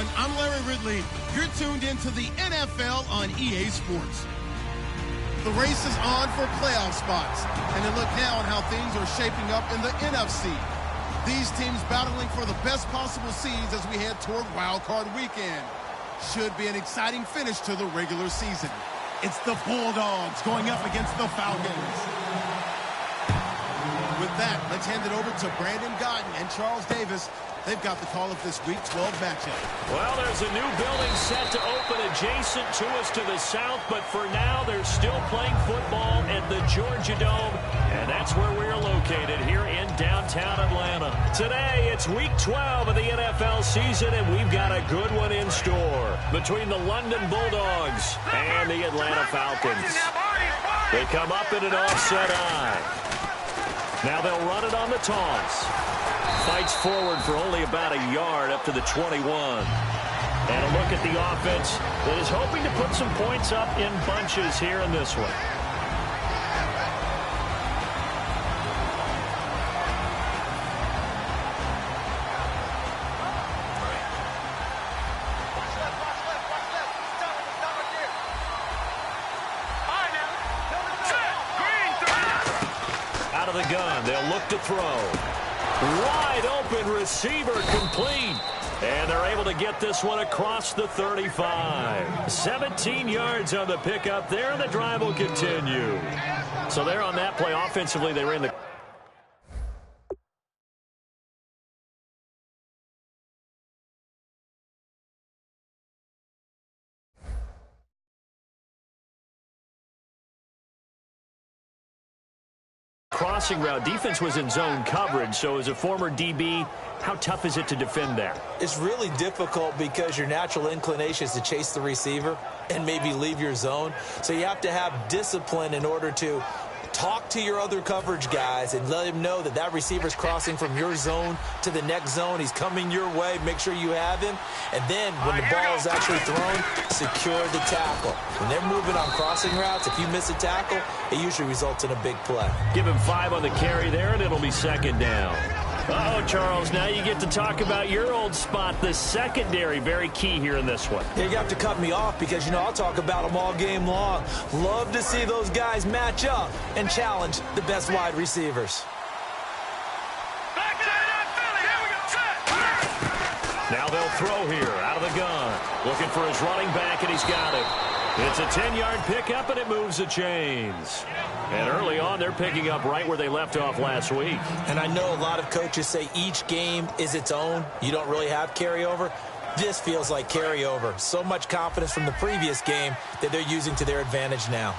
everyone. I'm Larry Ridley. You're tuned into the NFL on EA Sports. The race is on for playoff spots, and then look now on how things are shaping up in the NFC. These teams battling for the best possible seeds as we head toward Wild Card Weekend. Should be an exciting finish to the regular season. It's the Bulldogs going up against the Falcons. With that, let's hand it over to Brandon Gaudin and Charles Davis. They've got the call of this Week 12 matchup. Well, there's a new building set to open adjacent to us to the south, but for now, they're still playing football at the Georgia Dome, and that's where we're located here in downtown Atlanta. Today, it's Week 12 of the NFL season, and we've got a good one in store between the London Bulldogs and the Atlanta Falcons. They come up in an offset eye. Now they'll run it on the toss. Fights forward for only about a yard up to the 21. And a look at the offense that is hoping to put some points up in bunches here in this one. Out of the gun, they'll look to throw. Wide open receiver complete. And they're able to get this one across the 35. 17 yards on the pickup there, and the drive will continue. So they're on that play. Offensively, they ran the... crossing route. Defense was in zone coverage, so as a former DB, how tough is it to defend there? It's really difficult because your natural inclination is to chase the receiver and maybe leave your zone. So you have to have discipline in order to talk to your other coverage guys and let him know that that receiver's crossing from your zone to the next zone. He's coming your way. Make sure you have him. And then when the ball is actually thrown, secure the tackle. When they're moving on crossing routes, if you miss a tackle, it usually results in a big play. Give him 5 on the carry there, and it'll be second down. Uh-oh, Charles, now you get to talk about your old spot, the secondary. Very key here in this one. Yeah, you have to cut me off because, you know, I'll talk about them all game long. Love to see those guys match up and challenge the best wide receivers. Now they'll throw here out of the gun. Looking for his running back, and he's got it. It's a 10-yard pickup, and it moves the chains. And early on, they're picking up right where they left off last week. And I know a lot of coaches say each game is its own. You don't really have carryover. This feels like carryover. So much confidence from the previous game that they're using to their advantage now.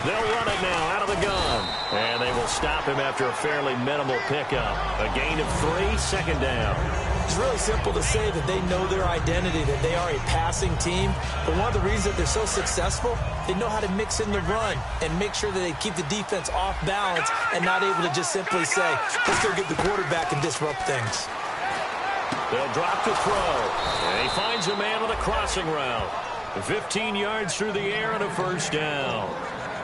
They'll run it now out of the gun. And they will stop him after a fairly minimal pickup. A gain of 3, second down. It's really simple to say that they know their identity, that they are a passing team. But one of the reasons that they're so successful, they know how to mix in the run and make sure that they keep the defense off balance and not able to just simply say, let's go get the quarterback and disrupt things. They'll drop to throw. And he finds a man on the crossing route. 15 yards through the air and a first down.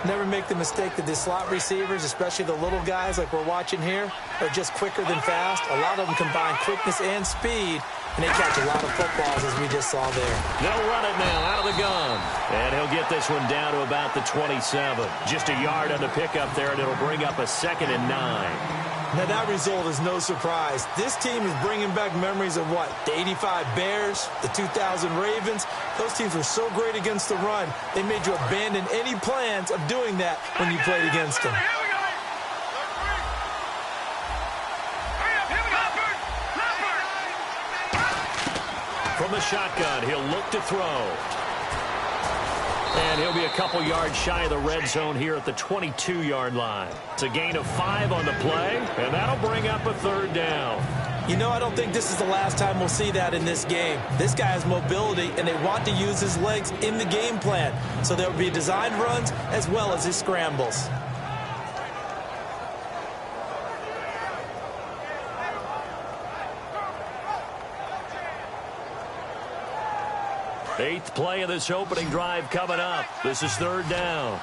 Never make the mistake that the slot receivers, especially the little guys like we're watching here, are just quicker than fast. A lot of them combine quickness and speed, and they catch a lot of footballs, as we just saw there. They'll run it now out of the gun. And he'll get this one down to about the 27. Just a yard on the pickup there, and it'll bring up a 2nd and 9. Now, that result is no surprise. This team is bringing back memories of what? The 85 Bears, the 2000 Ravens. Those teams were so great against the run, they made you abandon any plans of doing that when you played against them. From the shotgun, he'll look to throw. And he'll be a couple yards shy of the red zone here at the 22-yard line. It's a gain of 5 on the play, and that'll bring up a 3rd down. You know, I don't think this is the last time we'll see that in this game. This guy has mobility, and they want to use his legs in the game plan. So there will be designed runs as well as his scrambles. Eighth play of this opening drive coming up. This is 3rd down.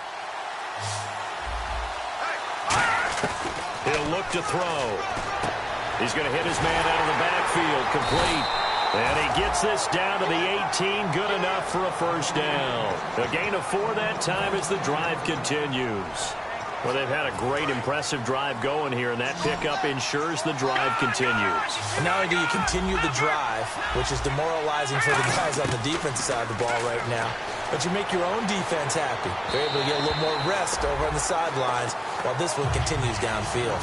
He'll look to throw. He's going to hit his man out of the backfield, complete. And he gets this down to the 18, good enough for a first down. A gain of 4 that time as the drive continues. Well, they've had a great, impressive drive going here, and that pickup ensures the drive continues. And not only do you continue the drive, which is demoralizing for the guys on the defensive side of the ball right now, but you make your own defense happy. They're able to get a little more rest over on the sidelines while this one continues downfield.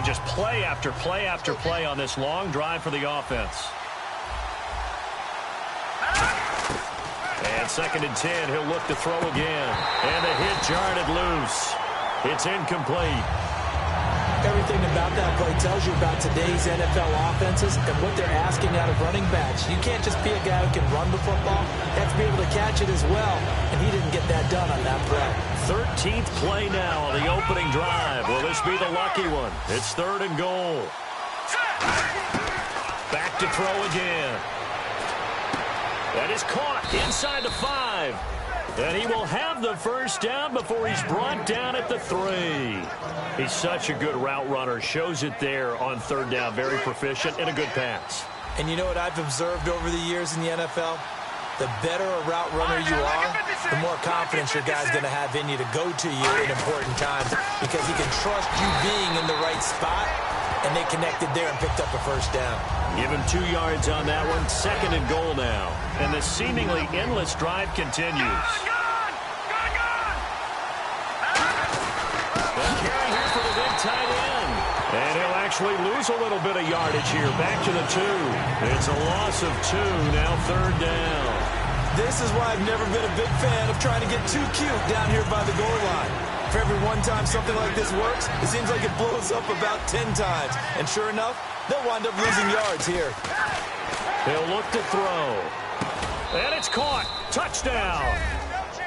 Just play after play after play on this long drive for the offense. And 2nd and 10, he'll look to throw again. And the hit jarred it loose. It's incomplete. Everything about that play tells you about today's NFL offenses and what they're asking out of running backs. You can't just be a guy who can run the football. You have to be able to catch it as well, and he didn't get that done on that play. 13th play now on the opening drive. Will this be the lucky one? It's 3rd and goal. Back to throw again. That is caught inside the 5. And he will have the first down before he's brought down at the 3. He's such a good route runner. Shows it there on 3rd down. Very proficient and a good pass. And you know what I've observed over the years in the NFL? The better a route runner you are, the more confidence your guy's going to have in you to go to you in important times because he can trust you being in the right spot, and they connected there and picked up a first down. Give him 2 yards on that one. 2nd and goal now. And the seemingly endless drive continues. The carry here for the big tight end. And he'll actually lose a little bit of yardage here. Back to the 2. It's a loss of 2. Now 3rd down. This is why I've never been a big fan of trying to get too cute down here by the goal line. For every one time something like this works, it seems like it blows up about 10 times. And sure enough, they'll wind up losing yards here. He'll look to throw. And it's caught. Touchdown.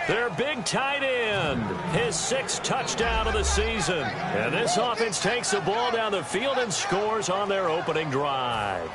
Their big tight end. His 6th touchdown of the season. And this offense takes the ball down the field and scores on their opening drive.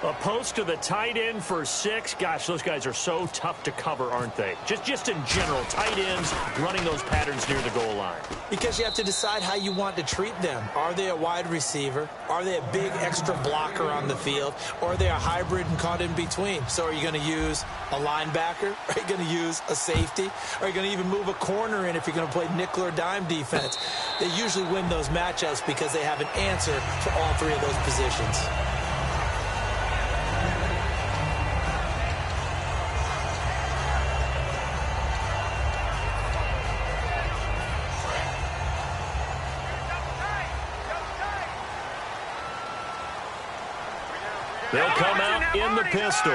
A post to the tight end for 6. Gosh, those guys are so tough to cover, aren't they? Just in general, tight ends running those patterns near the goal line. Because you have to decide how you want to treat them. Are they a wide receiver? Are they a big extra blocker on the field? Or are they a hybrid and caught in between? So are you going to use a linebacker? Are you going to use a safety? Are you going to even move a corner in if you're going to play nickel or dime defense? They usually win those matchups because they have an answer for all 3 of those positions. They'll come out in the pistol.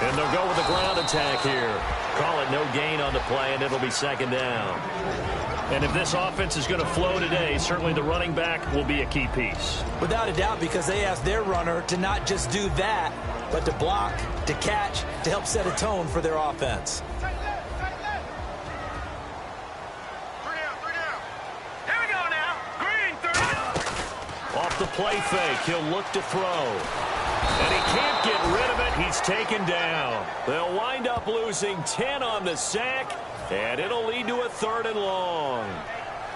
And they'll go with the ground attack here. Call it no gain on the play, and it'll be 2nd down. And if this offense is going to flow today, certainly the running back will be a key piece. Without a doubt, because they asked their runner to not just do that, but to block, to catch, to help set a tone for their offense. Off the play fake, he'll look to throw. And he can't get rid of it. He's taken down. They'll wind up losing 10 on the sack, and it'll lead to a 3rd and long.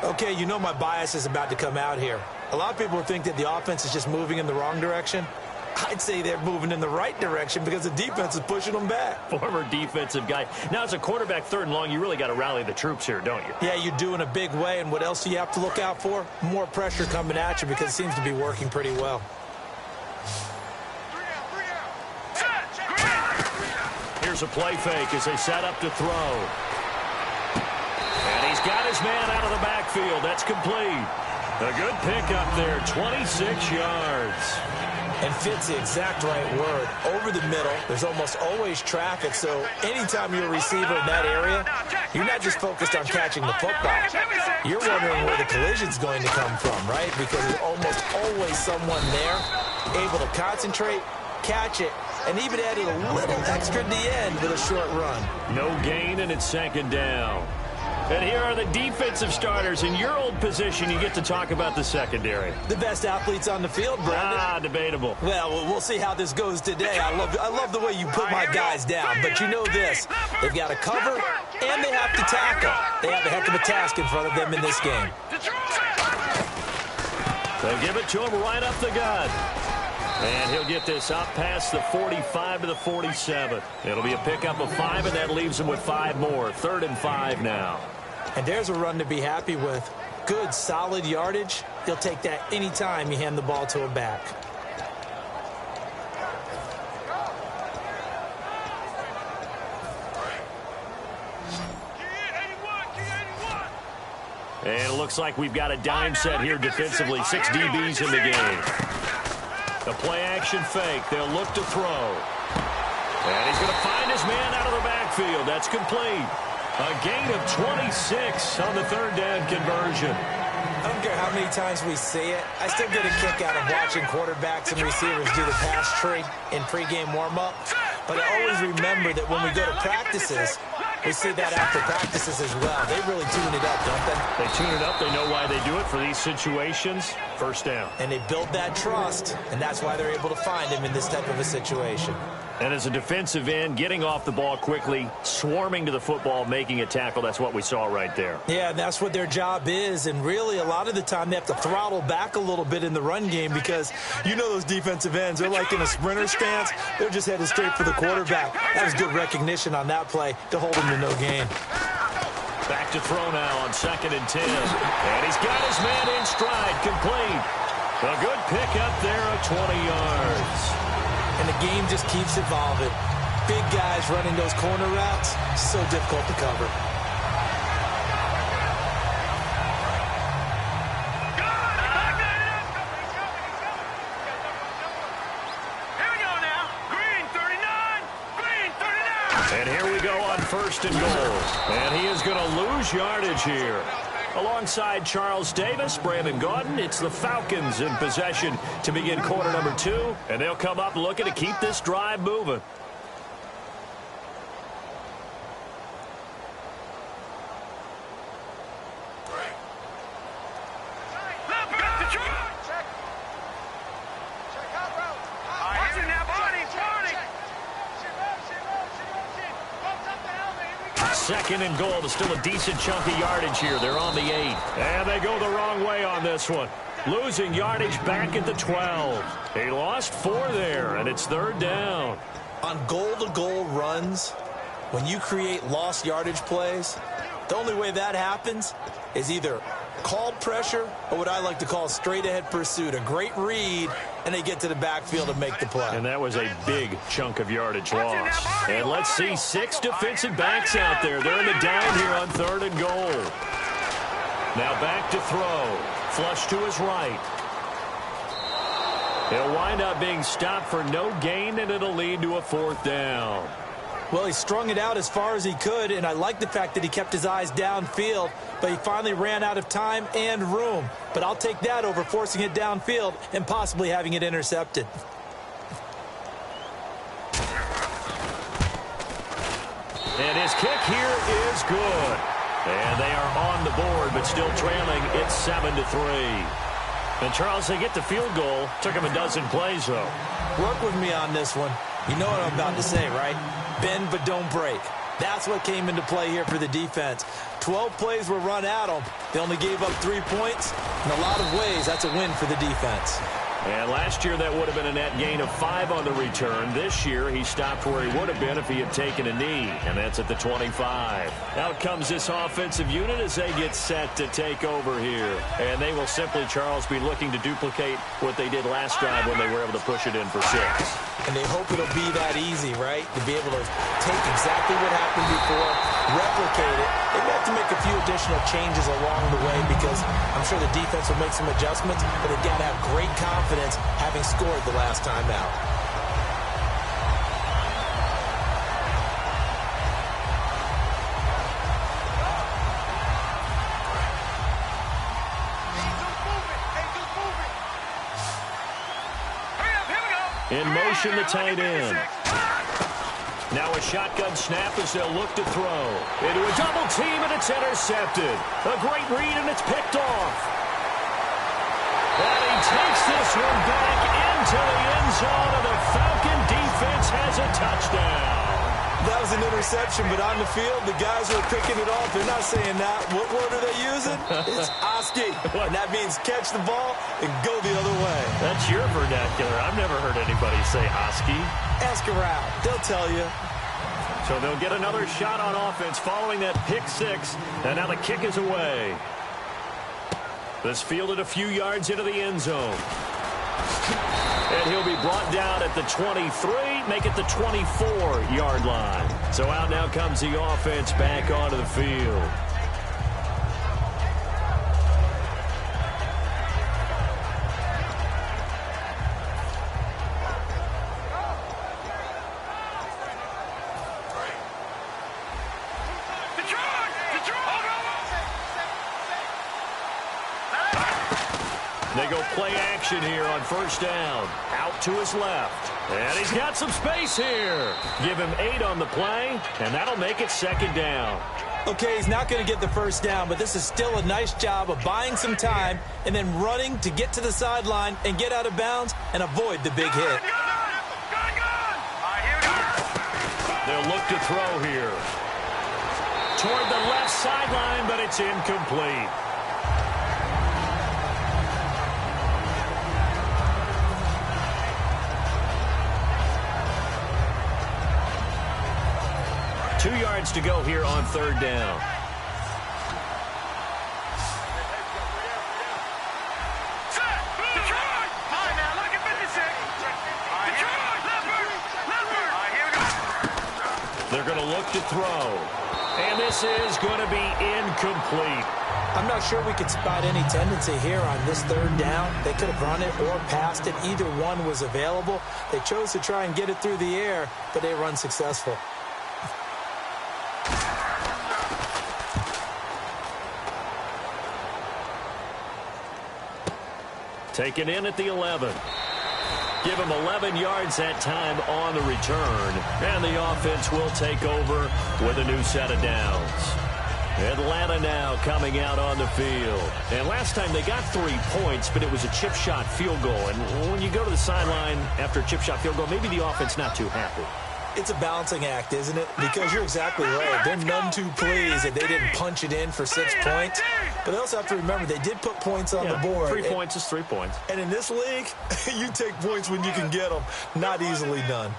Okay, you know my bias is about to come out here. A lot of people think that the offense is just moving in the wrong direction. I'd say they're moving in the right direction because the defense is pushing them back. Former defensive guy. Now, as a quarterback, 3rd and long, you really got to rally the troops here, don't you? Yeah, you do in a big way. And what else do you have to look out for? More pressure coming at you because it seems to be working pretty well. Here's a play fake as they set up to throw. And he's got his man out of the backfield. That's complete. A good pickup there, 26 yards. And fits the exact right word. Over the middle, there's almost always traffic, so anytime you're a receiver in that area, you're not just focused on catching the football. You're wondering where the collision's going to come from, right? Because there's almost always someone there able to concentrate, catch it, and even added a little extra at the end with a short run. No gain, and it's 2nd down. And here are the defensive starters. In your old position, you get to talk about the secondary. The best athletes on the field, Brandon. Debatable. Well, we'll see how this goes today. I love the way you put my guys down. But you know this. They've got to cover, and they have to tackle. They have a heck of a task in front of them in this game. They give it to him right up the gut. And he'll get this up past the 45 to the 47. It'll be a pickup of 5, and that leaves him with 5 more. 3rd and 5 now. And there's a run to be happy with. Good, solid yardage. He'll take that anytime you hand the ball to a back. And it looks like we've got a dime set here defensively. 6 DBs in the game. The play-action fake. They'll look to throw. And he's going to find his man out of the backfield. That's complete. A gain of 26 on the 3rd down conversion. I don't care how many times we see it. I still get a kick out of watching quarterbacks and receivers do the pass tree in pregame warm-up. But I always remember that when we go to practices, we see that after practices as well. They really tune it up, don't they? They tune it up. They know why they do it for these situations. 1st down. And they build that trust, and that's why they're able to find him in this type of a situation. And as a defensive end, getting off the ball quickly, swarming to the football, making a tackle, that's what we saw right there. Yeah, that's what their job is. And really, a lot of the time, they have to throttle back a little bit in the run game because you know those defensive ends, they're like in a sprinter stance. They're just headed straight for the quarterback. That was good recognition on that play to hold him to no gain. Back to throw now on 2nd and 10. And he's got his man in stride, complete. A good pick up there of 20 yards. And the game just keeps evolving. Big guys running those corner routes, so difficult to cover. And here we go on 1st and goal. And he is going to lose yardage here. Alongside Charles Davis, Brandon Gaudin, it's the Falcons in possession to begin quarter number 2. And they'll come up looking to keep this drive moving. Second and goal. There's still a decent chunk of yardage here. They're on the 8. And they go the wrong way on this one. Losing yardage back at the 12. He lost 4 there, and it's 3rd down. On goal-to-goal runs, when you create lost yardage plays, the only way that happens is either called pressure or what I like to call straight-ahead pursuit. A great read, and they get to the backfield and make the play. And that was a big chunk of yardage loss. And let's see 6 defensive backs out there. They're in the down here on 3rd and goal. Now back to throw. Flush to his right. He'll wind up being stopped for no gain, and it'll lead to a 4th down. Well, he strung it out as far as he could, and I like the fact that he kept his eyes downfield, but he finally ran out of time and room. But I'll take that over forcing it downfield and possibly having it intercepted. And his kick here is good. And they are on the board, but still trailing. It's 7-3. And, Charles, they get the field goal. Took him a dozen plays, though. Work with me on this one. You know what I'm about to say, right? Bend but don't break. That's what came into play here for the defense. 12 plays were run at them. They only gave up 3 points. In a lot of ways, that's a win for the defense. And last year, that would have been a net gain of 5 on the return. This year, he stopped where he would have been if he had taken a knee, and that's at the 25. Out comes this offensive unit as they get set to take over here. And they will simply, Charles, be looking to duplicate what they did last drive when they were able to push it in for 6. And they hope it'll be that easy, right? To be able to take exactly what happened before, replicate it. They may have to make a few additional changes along the way because I'm sure the defense will make some adjustments, but they've got to have great confidence having scored the last time out. In motion, the tight end. Now a shotgun snap as they'll look to throw. Into a double team, and it's intercepted. A great read, and it's picked off. And he takes this one back into the end zone, and the Falcon defense has a touchdown. That was an interception, but on the field, the guys who are picking it off, they're not saying that. What word are they using? It's Oski. And that means catch the ball and go the other way. That's your vernacular. I've never heard anybody say Oski. Ask around. They'll tell you. So they'll get another shot on offense following that pick six. And now the kick is away. This fielded a few yards into the end zone. And he'll be brought down at the 23, make it the 24-yard line. So out now comes the offense back onto the field. They go play action here on first down. Out to his left. And he's got some space here. Give him 8 on the play, and that'll make it second down. Okay, he's not going to get the first down, but this is still a nice job of buying some time and then running to get to the sideline and get out of bounds and avoid the big hit. They'll look to throw here. Toward the left sideline, but it's incomplete. Two yards to go here on third down. They're going to look to throw. And this is going to be incomplete. I'm not sure we could spot any tendency here on this third down. They could have run it or passed it. Either one was available. They chose to try and get it through the air, but they run successful. Taken in at the 11. Give him 11 yards that time on the return. And the offense will take over with a new set of downs. Atlanta now coming out on the field. And last time they got 3 points, but it was a chip shot field goal. And when you go to the sideline after a chip shop field goal, maybe the offense not too happy. It's a balancing act, isn't it? Because you're exactly right. They're none too pleased that they didn't punch it in for 6 points. But they also have to remember they did put points on the board. 3 points is 3 points. And in this league, you take points when you can get them. Not easily done.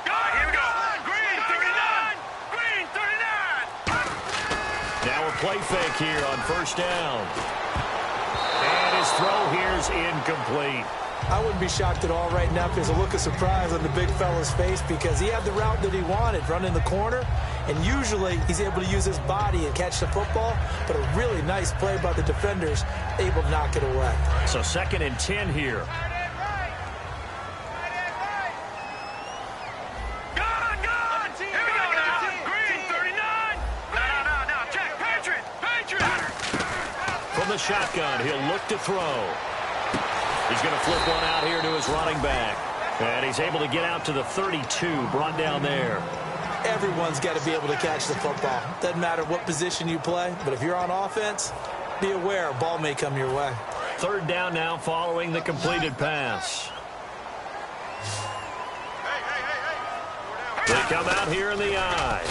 Here we go. Green 39. Green 39. Now a play fake here on first down. And his throw here is incomplete. I wouldn't be shocked at all right now if there's a look of surprise on the big fella's face because he had the route that he wanted, running the corner, and usually he's able to use his body and catch the football, but a really nice play by the defenders, able to knock it away. So 2nd and 10 here. From the shotgun, he'll look to throw. He's going to flip one out here to his running back. And he's able to get out to the 32, brought down there. Everyone's got to be able to catch the football. Doesn't matter what position you play, but if you're on offense, be aware a ball may come your way. Third down now following the completed pass. They come out here in the eye.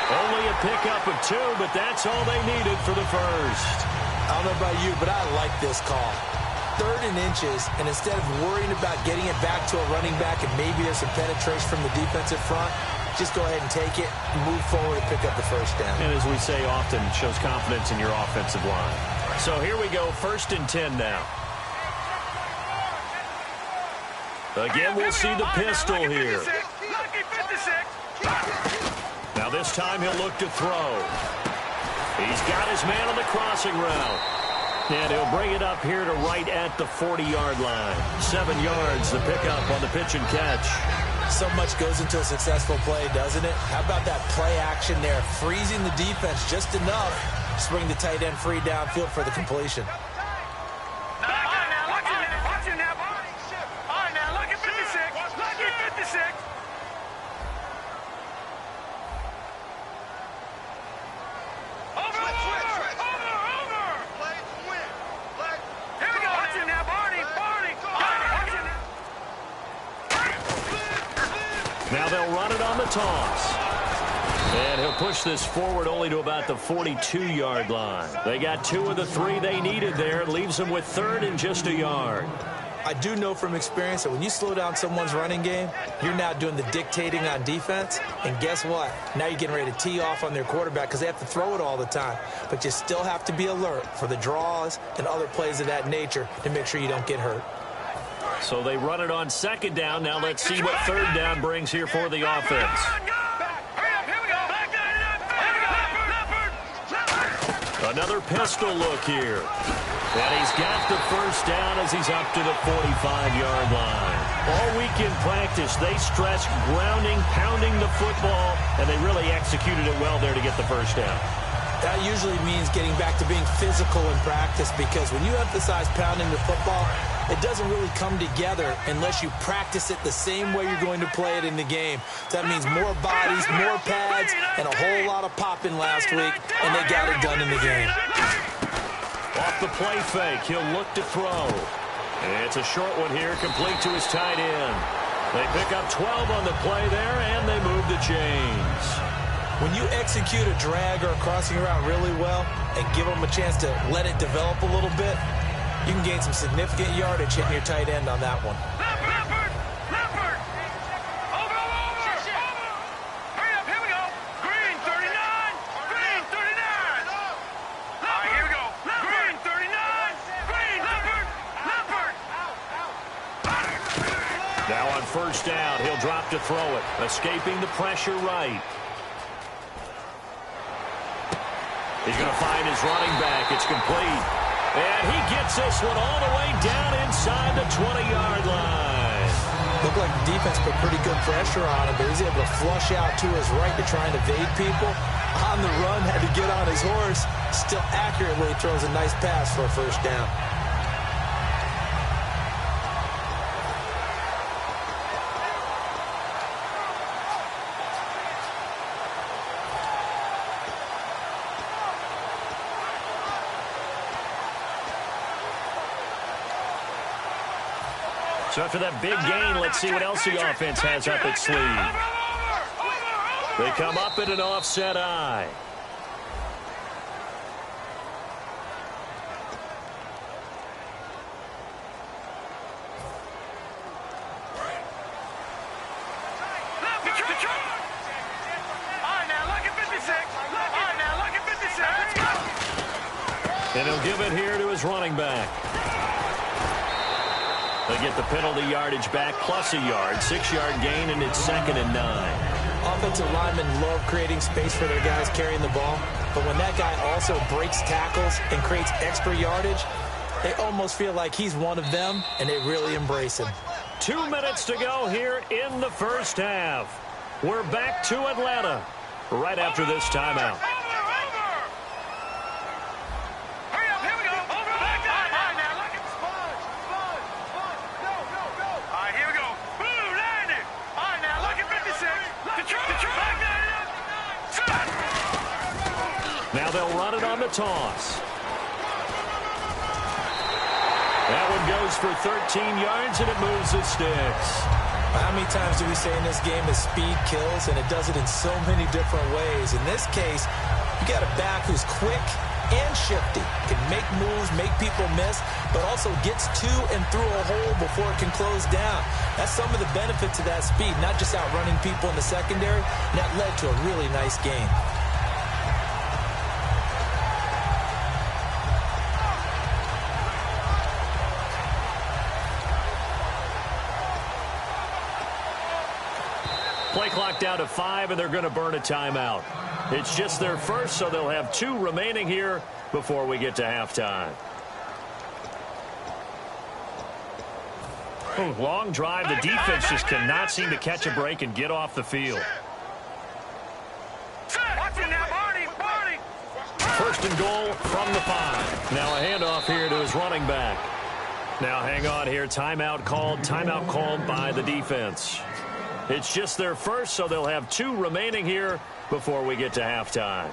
Only a pickup of 2, but that's all they needed for the first. I don't know about you, but I like this call. 3rd and inches, and instead of worrying about getting it back to a running back and maybe there's some penetration from the defensive front, just go ahead and take it, move forward, and pick up the first down. And as we say often, it shows confidence in your offensive line. So here we go, 1st and 10 now. Again, we'll see the pistol here. Now this time he'll look to throw. He's got his man on the crossing route. And he'll bring it up here to right at the 40-yard line. 7 yards, the pickup on the pitch and catch. So much goes into a successful play, doesn't it? How about that play action there, freezing the defense just enough to bring the tight end free downfield for the completion. they'll run it on the toss. And he'll push this forward only to about the 42-yard line. They got 2 of the 3 they needed there. Leaves them with 3rd and just a yard. I do know from experience that when you slow down someone's running game, you're now doing the dictating on defense. And guess what? Now you're getting ready to tee off on their quarterback because they have to throw it all the time. But you still have to be alert for the draws and other plays of that nature to make sure you don't get hurt. So they run it on 2nd down. Now let's see what 3rd down brings here for the offense. Another pistol look here. And he's got the 1st down as he's up to the 45-yard line. All week in practice, they stressed grounding, pounding the football, and they really executed it well there to get the 1st down. That usually means getting back to being physical in practice because when you emphasize pounding the football, it doesn't really come together unless you practice it the same way you're going to play it in the game. That means more bodies, more pads, and a whole lot of popping last week, and they got it done in the game. Off the play fake, he'll look to throw. It's a short one here, complete to his tight end. They pick up 12 on the play there, and they move the chains. When you execute a drag or a crossing route really well and give them a chance to let it develop a little bit, you can gain some significant yardage hitting your tight end on that one. Leopard! Over! Hurry up, here we go! Green, 39! Green, 39! All right, here we go! Green, 39! Green, Leopard! Now on 1st down, he'll drop to throw it, escaping the pressure right. He's going to find his running back. It's complete. And he gets this one all the way down inside the 20-yard line. Looked like the defense put pretty good pressure on him, but he's able to flush out to his right to try and evade people. On the run, had to get on his horse. Still accurately throws a nice pass for a 1st down. So after that big gain, let's see what else the offense has up its sleeve. They come up in an offset eye. And he'll give it here to his running back. They get the penalty yardage back plus a yard. 6-yard gain, and it's 2nd and 9. Offensive linemen love creating space for their guys carrying the ball. But when that guy also breaks tackles and creates extra yardage, they almost feel like he's one of them, and they really embrace him. 2 minutes to go here in the 1st half. We're back to Atlanta right after this timeout. Now they'll run it on the toss. That one goes for 13 yards, and it moves the sticks. How many times do we say in this game that speed kills, and it does it in so many different ways? In this case, you got a back who's quick and shifty, can make moves, make people miss, but also gets to and through a hole before it can close down. That's some of the benefits of that speed, not just outrunning people in the secondary, and that led to a really nice game. Play clock down to 5, and they're going to burn a timeout. It's just their first, so they'll have 2 remaining here before we get to halftime. Long drive. The defense just cannot seem to catch a break and get off the field. 1st and goal from the 5. Now a handoff here to his running back. Now hang on here. Timeout called by the defense. It's just their first, so they'll have 2 remaining here before we get to halftime.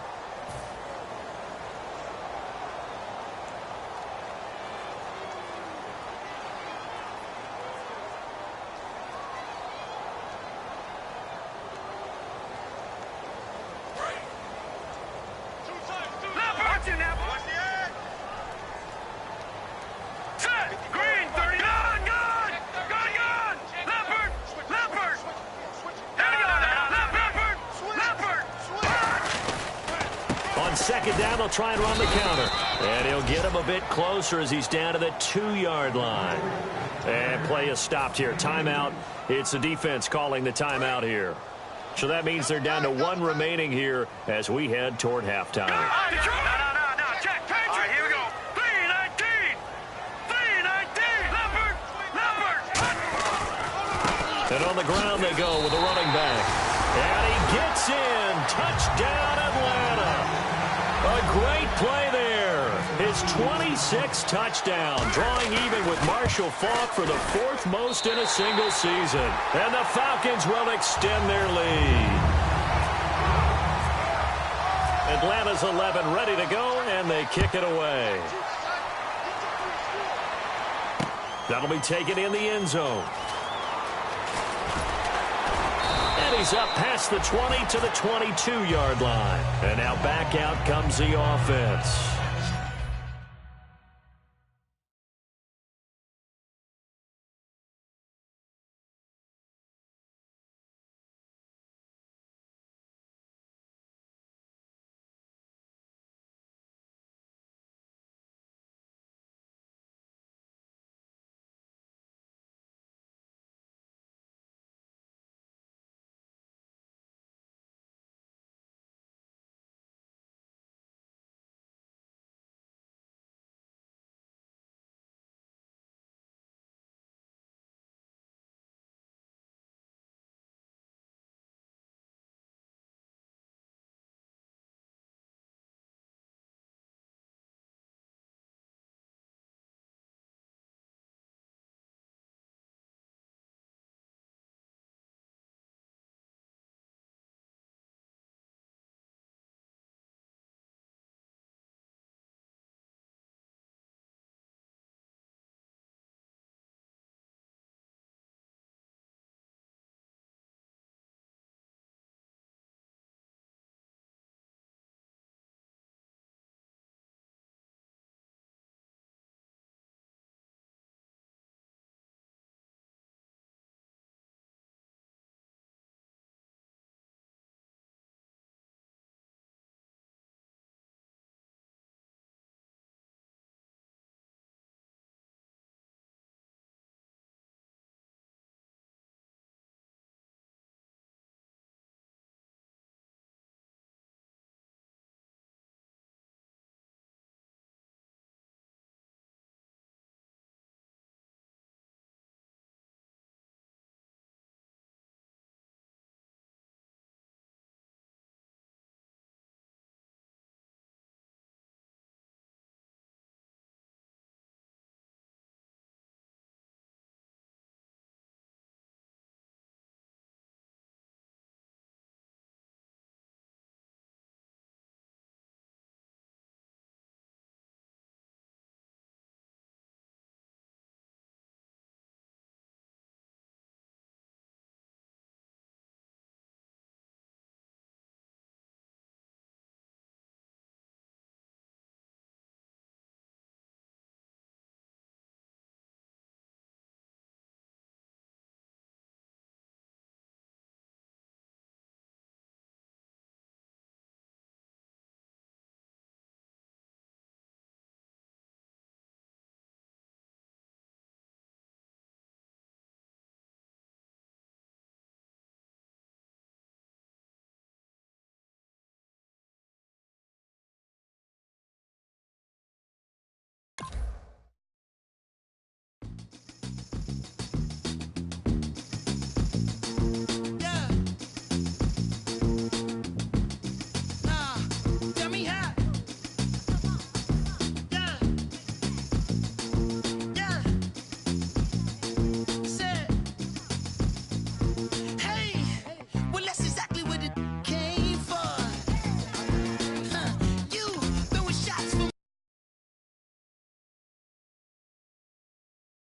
second down, they'll try and run the counter. And he'll get him a bit closer as he's down to the 2-yard line. And play is stopped here. Timeout. It's the defense calling the timeout here. So that means they're down to 1 remaining here as we head toward halftime. No, check. All right, here we go. 3-19. 3-19. Leopard. And on the ground they go with a running back. And he gets in. Touchdown, Atlanta. A great play there. His 26th touchdown, drawing even with Marshall Faulk for the 4th most in a single season. And the Falcons will extend their lead. Atlanta's 11 ready to go, and they kick it away. That'll be taken in the end zone. And he's up past the 20 to the 22-yard line. And now back out comes the offense.